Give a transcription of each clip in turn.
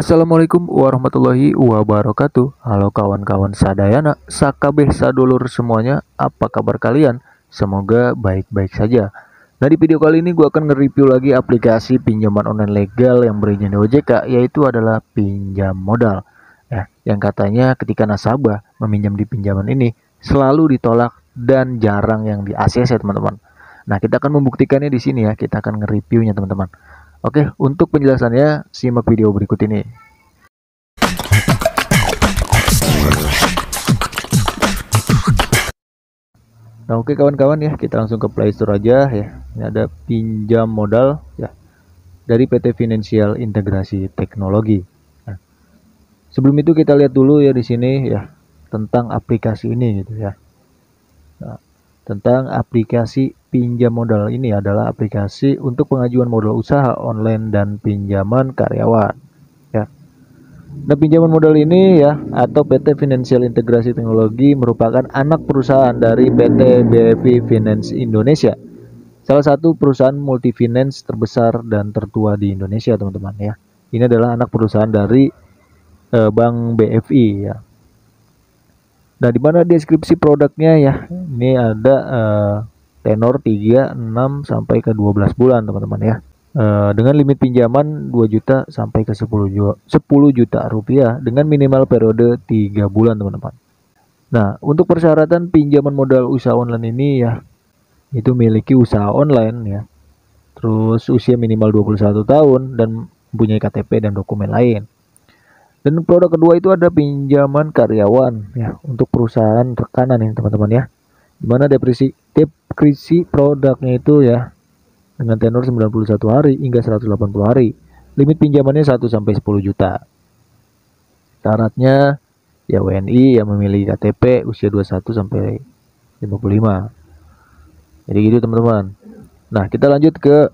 Assalamualaikum warahmatullahi wabarakatuh. Halo kawan-kawan sadayana, sakabeh sadulur semuanya. Apa kabar kalian? Semoga baik-baik saja. Nah, di video kali ini gue akan nge-review lagi aplikasi pinjaman online legal yang berizin di OJK, yaitu adalah Pinjam Modal. Ya, yang katanya ketika nasabah meminjam di pinjaman ini selalu ditolak dan jarang yang di ACC, teman-teman. Nah, kita akan membuktikannya di sini ya. Kita akan nge-reviewnya, teman-teman. Oke, untuk penjelasannya simak video berikut ini. Nah, oke kawan-kawan ya, kita langsung ke Play Store aja ya. Ini ada Pinjam Modal ya dari PT Finansial Integrasi Teknologi. Nah, sebelum itu kita lihat dulu ya di sini ya tentang aplikasi ini gitu ya. Nah, tentang aplikasi Pinjam Modal ini adalah aplikasi untuk pengajuan modal usaha online dan pinjaman karyawan. Ya. Nah, pinjaman modal ini ya atau PT Finansial Integrasi Teknologi merupakan anak perusahaan dari PT BFI Finance Indonesia. Salah satu perusahaan multifinance terbesar dan tertua di Indonesia, teman-teman ya. Ini adalah anak perusahaan dari Bank BFI ya. Nah, di mana deskripsi produknya ya? Ini ada tenor 3, 6 sampai ke 12 bulan, teman-teman ya. Dengan limit pinjaman 2 juta sampai ke 10 juta rupiah dengan minimal periode 3 bulan, teman-teman. Nah, untuk persyaratan pinjaman modal usaha online ini ya, itu memiliki usaha online ya. Terus usia minimal 21 tahun dan mempunyai KTP dan dokumen lain. Dan produk kedua itu ada pinjaman karyawan ya untuk perusahaan rekanan ya, teman-teman ya. Dimana deskripsi produknya itu ya dengan tenor 91 hari hingga 180 hari. Limit pinjamannya 1 sampai 10 juta. Syaratnya ya WNI yang memiliki KTP usia 21 sampai 55. Jadi gitu, teman-teman. Nah, kita lanjut ke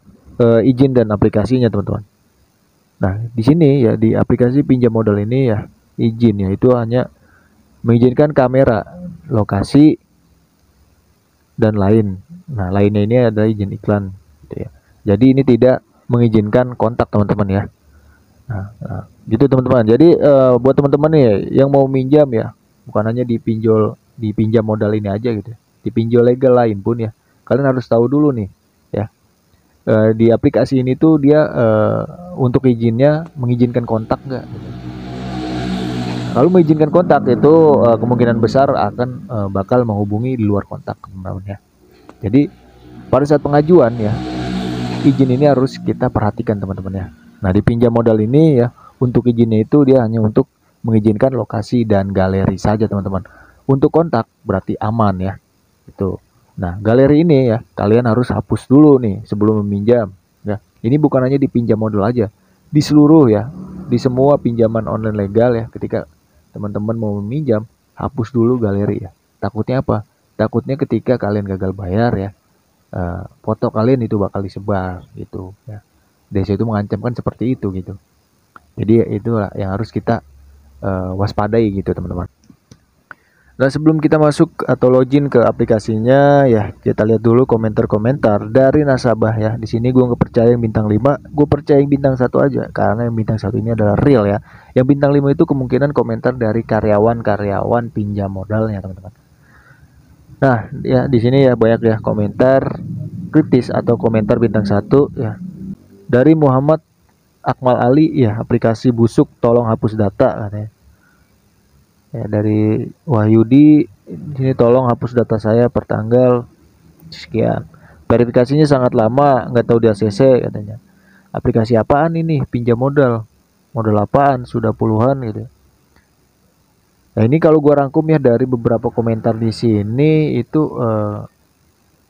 izin dan aplikasinya, teman-teman. Nah, di sini ya di aplikasi pinjam modal ini ya izin ya itu hanya mengizinkan kamera, lokasi dan lain. Nah, lainnya ini ada izin iklan gitu ya. Jadi ini tidak mengizinkan kontak, teman-teman ya. Nah, gitu teman-teman. Jadi buat teman-teman nih yang mau minjam ya, bukan hanya dipinjam modal ini aja gitu. Dipinjol legal lain pun ya. Kalian harus tahu dulu nih ya. Di aplikasi ini tuh dia untuk izinnya mengizinkan kontak nggak? Kalau mengizinkan kontak itu kemungkinan besar akan bakal menghubungi di luar kontak, teman-teman ya. Jadi pada saat pengajuan ya izin ini harus kita perhatikan, teman-teman ya. Nah, di pinjam modal ini ya untuk izinnya itu dia hanya untuk mengizinkan lokasi dan galeri saja, teman-teman. Untuk kontak berarti aman ya. Itu. Nah, galeri ini ya kalian harus hapus dulu nih sebelum meminjam ya. Ini bukan hanya di pinjam modal aja, di seluruh ya, di semua pinjaman online legal ya. Ketika teman-teman mau meminjam, hapus dulu galeri ya. Takutnya apa? Takutnya ketika kalian gagal bayar ya, foto kalian itu bakal disebar gitu ya. DC itu mengancamkan seperti itu gitu. Jadi itulah yang harus kita waspadai gitu, teman-teman. Nah, sebelum kita masuk atau login ke aplikasinya ya, kita lihat dulu komentar-komentar dari nasabah ya. Di sini gue nggak percaya yang bintang 5, gue percaya yang bintang 1 aja karena yang bintang 1 ini adalah real ya. Yang bintang 5 itu kemungkinan komentar dari karyawan-karyawan pinjam modalnya, teman-teman. Nah, ya di sini ya banyak ya komentar kritis atau komentar bintang 1 ya. Dari Muhammad Akmal Ali ya, aplikasi busuk tolong hapus data katanya. Ya, dari Wahyudi, sini tolong hapus data saya per tanggal sekian. Verifikasinya sangat lama, nggak tahu di ACC katanya. Aplikasi apaan ini? Pinjam modal. Modal apaan? Sudah puluhan gitu. Nah, ini kalau gua rangkum ya dari beberapa komentar di sini itu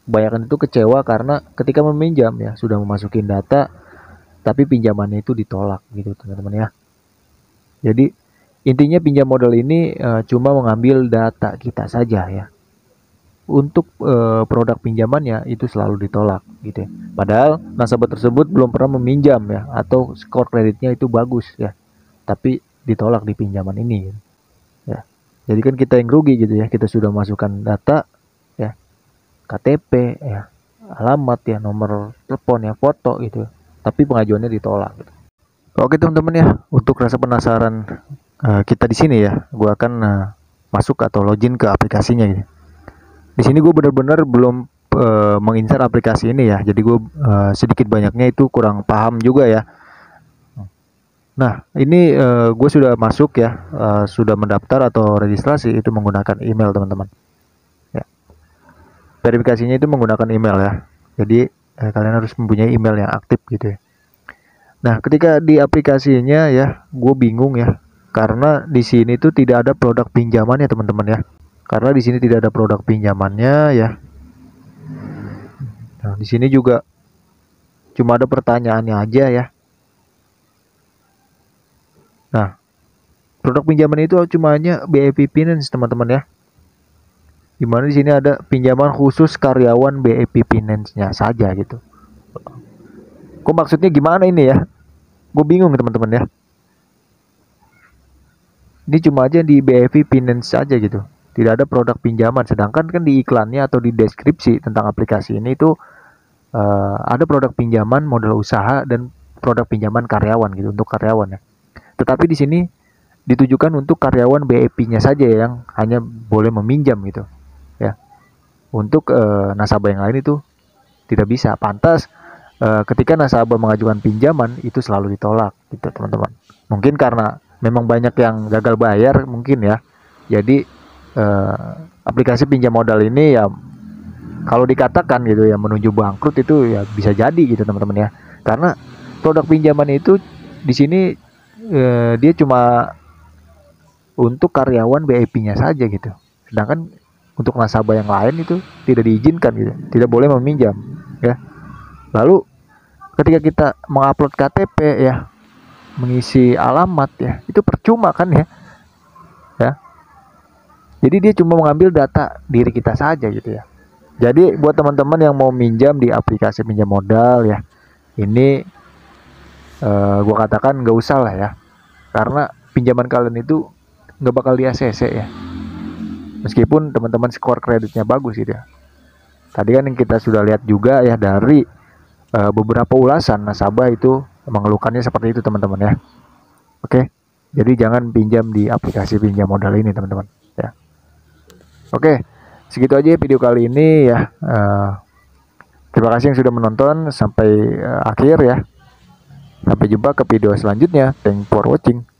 kebanyakan itu kecewa karena ketika meminjam ya sudah memasukin data tapi pinjamannya itu ditolak gitu, teman-teman ya. Jadi intinya pinjam modal ini cuma mengambil data kita saja ya. Untuk produk pinjamannya itu selalu ditolak gitu ya. Padahal nasabah tersebut belum pernah meminjam ya atau skor kreditnya itu bagus ya. Tapi ditolak di pinjaman ini ya. Jadi kan kita yang rugi gitu ya. Kita sudah masukkan data ya, KTP ya, alamat ya, nomor telepon ya, foto gitu. Tapi pengajuannya ditolak gitu. Oke teman-teman ya, untuk rasa penasaran kita di sini ya, gue akan masuk atau login ke aplikasinya gitu. Di sini gue benar-benar belum menginstal aplikasi ini ya, jadi gue sedikit banyaknya itu kurang paham juga ya. Nah ini gue sudah masuk ya, sudah mendaftar atau registrasi itu menggunakan email teman-teman. Ya. Verifikasinya itu menggunakan email ya, jadi kalian harus mempunyai email yang aktif gitu ya. Nah, ketika di aplikasinya ya, gue bingung ya, karena di sini tuh tidak ada produk pinjaman ya teman-teman ya. Karena di sini tidak ada produk pinjamannya ya. Nah, di sini juga cuma ada pertanyaannya aja ya. Nah, produk pinjaman itu cuma hanya BEP Finance teman-teman ya. Dimana di sini ada pinjaman khusus karyawan BEP Finance-nya saja gitu. Kok maksudnya gimana ini ya? Gue bingung teman-teman ya. Ini cuma aja di BEP Finance saja gitu. Tidak ada produk pinjaman. Sedangkan kan di iklannya atau di deskripsi tentang aplikasi ini itu ada produk pinjaman modal usaha dan produk pinjaman karyawan gitu untuk karyawan ya. Tetapi di sini ditujukan untuk karyawan BEP-nya saja yang hanya boleh meminjam gitu ya. Untuk nasabah yang lain itu tidak bisa. Pantas ketika nasabah mengajukan pinjaman itu selalu ditolak gitu teman-teman. Mungkin karena memang banyak yang gagal bayar mungkin ya. Jadi aplikasi pinjam modal ini ya kalau dikatakan gitu ya menuju bangkrut itu ya bisa jadi gitu teman-teman ya. Karena produk pinjaman itu di sini dia cuma untuk karyawan BEP-nya saja gitu. Sedangkan untuk nasabah yang lain itu tidak diizinkan gitu, tidak boleh meminjam ya. Lalu ketika kita mengupload KTP ya, mengisi alamat ya, itu percuma kan ya. Ya. Jadi dia cuma mengambil data diri kita saja gitu ya. Jadi buat teman-teman yang mau minjam di aplikasi pinjam modal ya, ini gua katakan nggak usah lah ya, karena pinjaman kalian itu nggak bakal di ACC ya. Meskipun teman-teman skor kreditnya bagus gitu ya. Tadi kan yang kita sudah lihat juga ya dari beberapa ulasan nasabah itu mengeluhkannya seperti itu teman-teman ya. Oke, jadi jangan pinjam di aplikasi pinjam modal ini teman-teman ya. Oke, segitu aja video kali ini ya. Terima kasih yang sudah menonton sampai akhir ya. Sampai jumpa ke video selanjutnya. Thanks for watching.